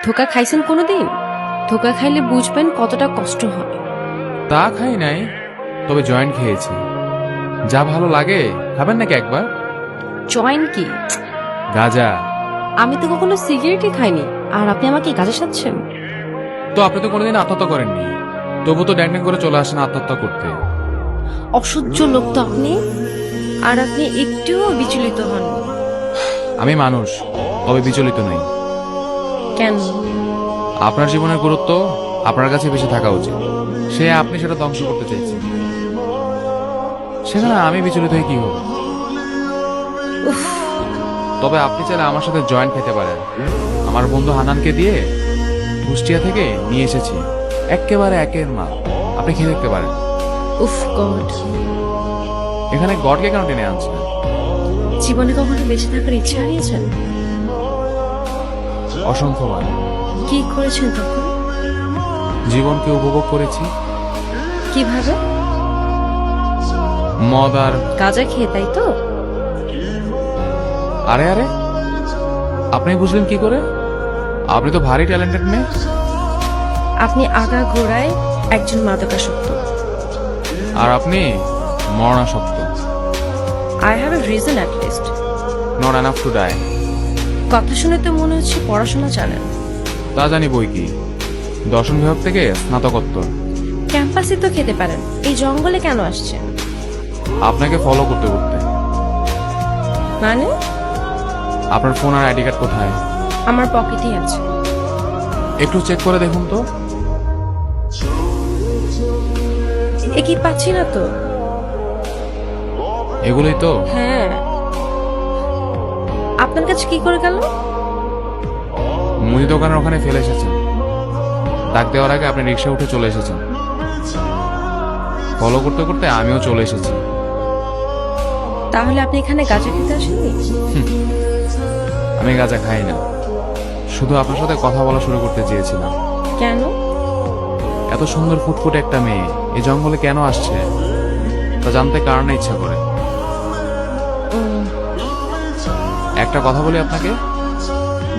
ধোকা খাইছেন কোনোদিন? ধোকা খাইলে বুঝবেন কতটা কষ্ট হয়। তা খাই নাই, তবে জয়েন্ট খেয়েছি। যা ভালো লাগে, খাবেন নাকি একবার? জয়েন কি? গাঁজা। আমি তো কখনো সিগারেটই খাইনি, আর আপনি আমাকে গাঁজা সাজছেন? তো আপনি তো কোনোদিন আত্মহত্যা করেননি, তবু তো ড্যাং ড্যাং করে চলে আসেন আত্মহত্যা করতে। অসহ্য লোক তো আপনি। আর আপনি একটুও বিচলিত হন? আমি মানুষ, তবে বিচলিত নই। কেন? আপনার জীবনের গুরুত্ব আপনার কাছে বেশি থাকা উচিত। সে আপনি সেটা ধ্বংস করতে চাইছেন, সেখানে আমি বিচলিত হয়ে কি হবে? উফ, তবে আপনি চাইলে আমার সাথে জয়েন্ট খেতে পারেন। আমার বন্ধু হানানকে দিয়ে কুষ্টিয়া থেকে নিয়ে এসেছি, একেবারে একের মাল। আপনি খেয়ে দেখতে পারেন। উফ গড। এখানে গডকে কেন টেনে আনছেন? জীবনে কখনো বেঁচে থাকার ইচ্ছা হারিয়েছেন? অসংখ্যবার। কি করেছেন তখন? জীবনকে উপভোগ করেছি। কিভাবে? মদ আর গাঁজা খেয়ে, তাই তো? আরে আরে, আপনি বুঝলেন কি করে? আপনি তো ভারী ট্যালেন্টেড মেয়ে। আপনি আগা ঘোড়ায় একজন মাদকাসক্ত। আর আপনি মরণাসক্ত। I have a reason at least. Not enough to die. কথা শুনে তো মনে হচ্ছে পড়াশোনা জানেন। তা জানি বই কি, দর্শন বিভাগ থেকে স্নাতকোত্তর। ক্যাম্পাসে তো খেতে পারেন, এই জঙ্গলে কেন আসছেন? আপনাকে ফলো করতে করতে। মানে? আপনার ফোন আর আইডি কার্ড কোথায়? আমার পকেটেই আছে। একটু চেক করে দেখুন তো। এ কি পাচ্ছি না তো। এগুলোই তো। হ্যাঁ। আপনার কাছে কি করে গেল? মুদি দোকানের ওখানে ফেলে এসেছেন। ডাক দেওয়ার আগে আপনি রিক্সা উঠে চলে এসেছেন। ফলো করতে করতে আমিও চলে এসেছি। তাহলে আপনি এখানে গাঁজা খেতে আসেননি? আমি গাঁজা খাই না, শুধু আপনার সাথে কথা বলা শুরু করতে চেয়েছিলাম। কেন? এত সুন্দর ফুটফুটে একটা মেয়ে এই জঙ্গলে কেন আসছে তা জানতে কার না ইচ্ছা করে। উম, একটা কথা বলি আপনাকে,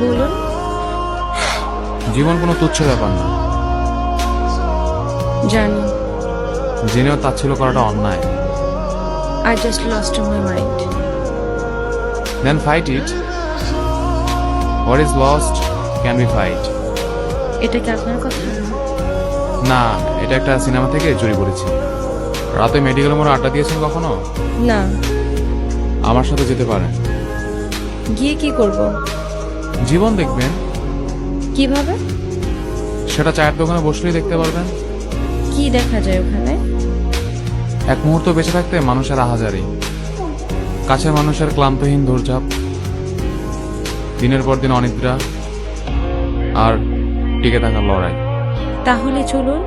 বলুন। জীবন কোনো তুচ্ছ ব্যাপার না। জানি। জেনেও তাচ্ছিল্য করাটা অন্যায়। I just lost my mind. Then fight it. What is lost can be fight. এটা কি আপনার কথা? না, এটা একটা সিনেমা থেকে চুরি করেছি। রাতে মেডিকেল মোড়ে আড্ডা দিয়েছেন কখনো? না। আমার সাথে যেতে পারেন। গিয়ে কি করব? জীবন দেখবেন। কিভাবে? সেটা চায়ের দোকানে বসলেই দেখতে পারবেন। কি দেখা যায় ওখানে? এক মুহূর্ত বেঁচে থাকতে মানুষের আহাজারি, কাছের মানুষের ক্লান্তহীন দৌড়ঝাঁপ, দিনের পর দিন অনিদ্রা, আর টিকে থাকার লড়াই। তাহলে চলুন।